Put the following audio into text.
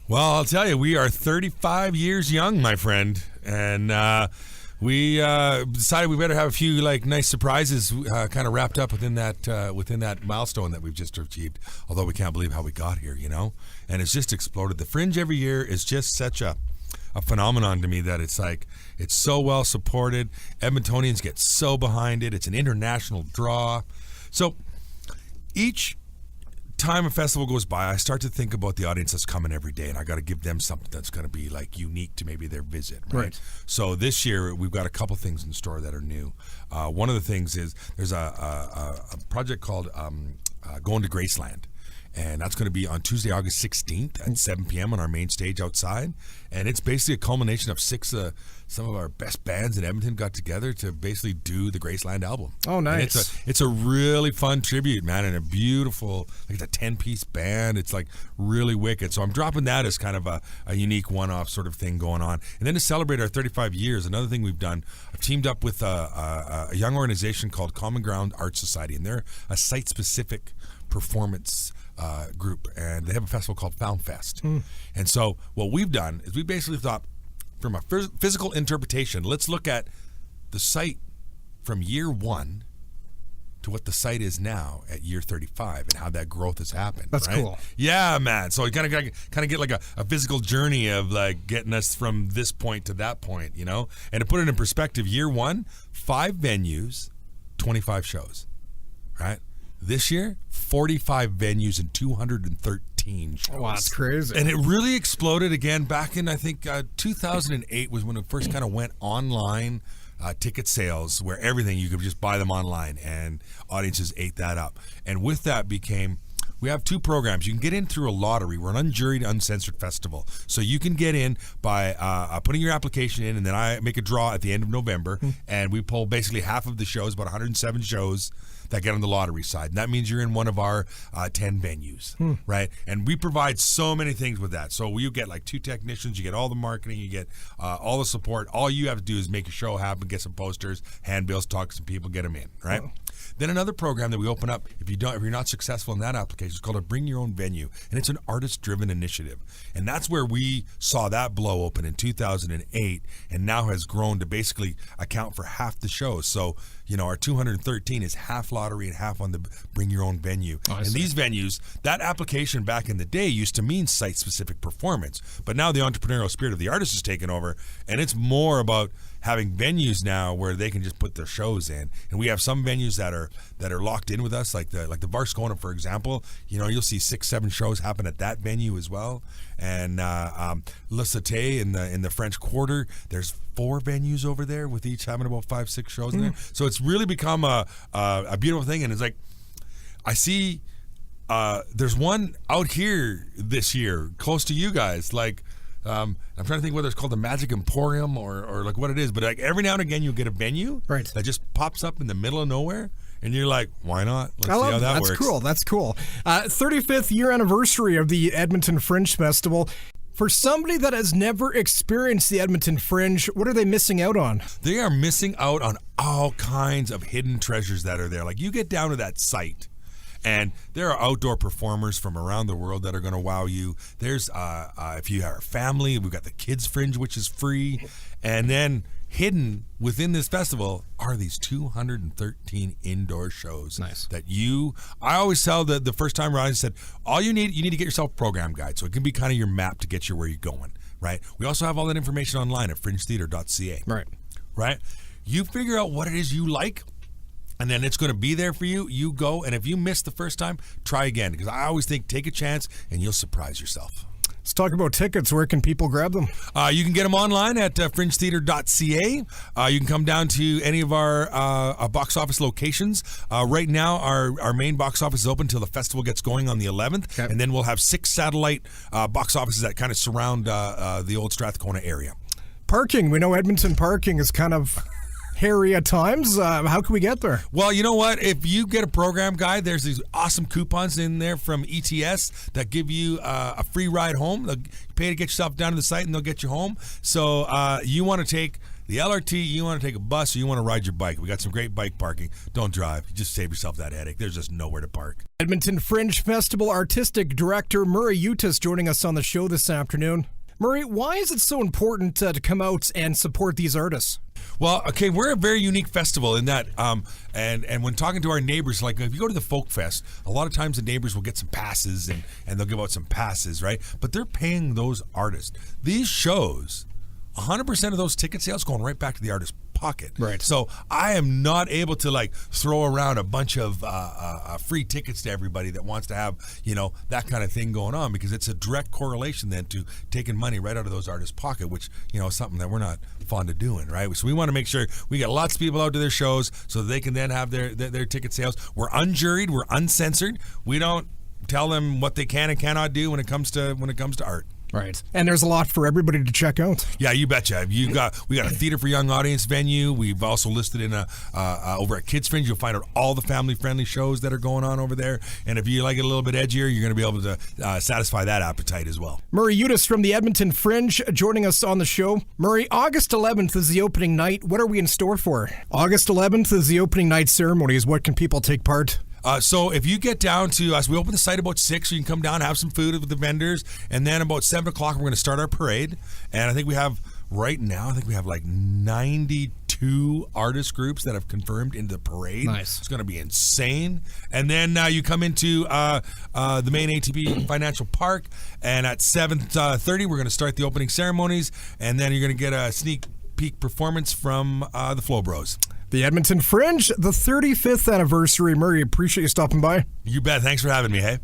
Well, I'll tell you, we are 35 years young, my friend, and we decided we better have a few nice surprises kind of wrapped up within that milestone that we've just achieved. Although we can't believe how we got here, and it's just exploded. The Fringe every year is just such a phenomenon to me that it's so well supported. Edmontonians get so behind it. It's an international draw. So each time a festival goes by, I start to think about the audience that's coming every day, and I got to give them something that's going to be unique to maybe their visit, right? So this year we've got a couple things in store that are new. One of the things is there's a project called Going to Graceland. And that's going to be on Tuesday, August 16th at 7 p.m. on our main stage outside. And it's basically a culmination of some of our best bands in Edmonton got together to basically do the Graceland album. Oh, nice. And it's a really fun tribute, man, and a beautiful, it's a 10-piece band. It's really wicked. So I'm dropping that as kind of a unique one-off sort of thing going on. And then to celebrate our 35 years, another thing we've done, I've teamed up with a young organization called Common Ground Art Society, and they're a site-specific performance group, and they have a festival called Found Fest. And so what we've done is we basically thought, from a physical interpretation, let's look at the site from year 1 to what the site is now at year 35 and how that growth has happened. That's right? cool. Yeah, man. So you kind of get a physical journey of getting us from this point to that point, And to put it in perspective, year 1, 5 venues, 25 shows, right? This year, 45 venues and 213 shows. Wow, that's crazy. And it really exploded again back in, I think, 2008 was when it first kind of went online ticket sales, where everything, you could just buy them online, and audiences ate that up. And with that we have 2 programs. You can get in through a lottery. We're an unjuried, uncensored festival. So you can get in by putting your application in, and then I make a draw at the end of November, and we pull basically half of the shows, about 107 shows, that get on the lottery side. And that means you're in one of our 10 venues, right? And we provide so many things with that. So you get 2 technicians, you get all the marketing, you get all the support. All you have to do is make a show happen, get some posters, handbills, talk to some people, get them in, right? Oh. Then another program that we open up, if you're not successful in that application, is called a Bring Your Own Venue, and it's an artist-driven initiative. And that's where we saw that blow open in 2008, and now has grown to basically account for half the shows. So, our 213 is half lottery and half on the Bring Your Own Venue. Oh, and these venues, that application back in the day used to mean site-specific performance, but now the entrepreneurial spirit of the artist has taken over, and it's more about having venues now where they can just put their shows in. And we have some venues that are locked in with us, like the Varscona, for example. You'll see 6-7 shows happen at that venue as well. And Le Cité in the French Quarter, there's 4 venues over there, with each having about 5-6 shows in there. So it's really become a beautiful thing. And it's I see there's one out here this year close to you guys, I'm trying to think whether it's called the Magic Emporium or what it is, but every now and again you'll get a venue that just pops up in the middle of nowhere, and you're like, why not? Let's see how that works. That's cool. 35th year anniversary of the Edmonton Fringe Festival. For somebody that has never experienced the Edmonton Fringe, what are they missing out on? They are missing out on all kinds of hidden treasures that are there. You get down to that site, and there are outdoor performers from around the world that are going to wow you. There's, if you have a family, we've got the Kids Fringe, which is free. And then hidden within this festival are these 213 indoor shows. Nice. That I always tell the first time around, I said, all you need to get yourself a program guide. So it can be kind of your map to get you where you're going, right? We also have all that information online at fringetheater.ca. Right? You figure out what it is you like, and then it's going to be there for you. You go, and if you miss the first time, try again. Because I always think, take a chance, and you'll surprise yourself. Let's talk about tickets. Where can people grab them? You can get them online at fringetheater.ca. You can come down to any of our box office locations. Right now, our main box office is open until the festival gets going on the 11th. Okay. And then we'll have 6 satellite box offices that kind of surround the old Strathcona area. Parking. We know Edmonton parking is kind of hairy at times. How can we get there? Well, you know what? If you get a program guide, there's these awesome coupons in there from ETS that give you a free ride home. They'll pay to get yourself down to the site, and they'll get you home. So you want to take The LRT, you want to take a bus or you want to ride your bike. We got some great bike parking. Don't drive. Just save yourself that headache. There's just nowhere to park. Edmonton Fringe Festival Artistic Director Murray Utas joining us on the show this afternoon. Murray, why is it so important to come out and support these artists? Well, okay, we're a very unique festival in that, and when talking to our neighbors, like if you go to the Folk Fest, a lot of times the neighbors will get some passes and they'll give out some passes, right? But they're paying those artists. These shows, 100% of those ticket sales going right back to the artist's pocket. Right. So I am not able to like throw around a bunch of free tickets to everybody that wants to have, that kind of thing going on, because it's a direct correlation then to taking money right out of those artists' pocket, which, is something that we're not fond of doing, right? So we want to make sure we get lots of people out to their shows so they can then have their ticket sales. We're unjuried, we're uncensored. We don't tell them what they can and cannot do when it comes to art. Right. And there's a lot for everybody to check out. Yeah, you betcha. We got a theater for young audience venue. We've also listed in over at Kids Fringe, you'll find out all the family-friendly shows that are going on over there. And if you like it a little bit edgier, you're going to be able to satisfy that appetite as well. Murray Utas from the Edmonton Fringe joining us on the show. Murray, August 11th is the opening night. What are we in store for? August 11th is the opening night ceremonies. What can people take part? So if you get down to us, we open the site about 6, so you can come down, have some food with the vendors, and then about 7 o'clock we're going to start our parade. And I think we have like 92 artist groups that have confirmed into the parade. Nice. It's going to be insane. And then you come into the main ATP Financial Park, and at 7:30 we're going to start the opening ceremonies, and then you're going to get a sneak peek performance from the Flow Bros. The Edmonton Fringe, the 35th anniversary. Murray, appreciate you stopping by. You bet. Thanks for having me, hey?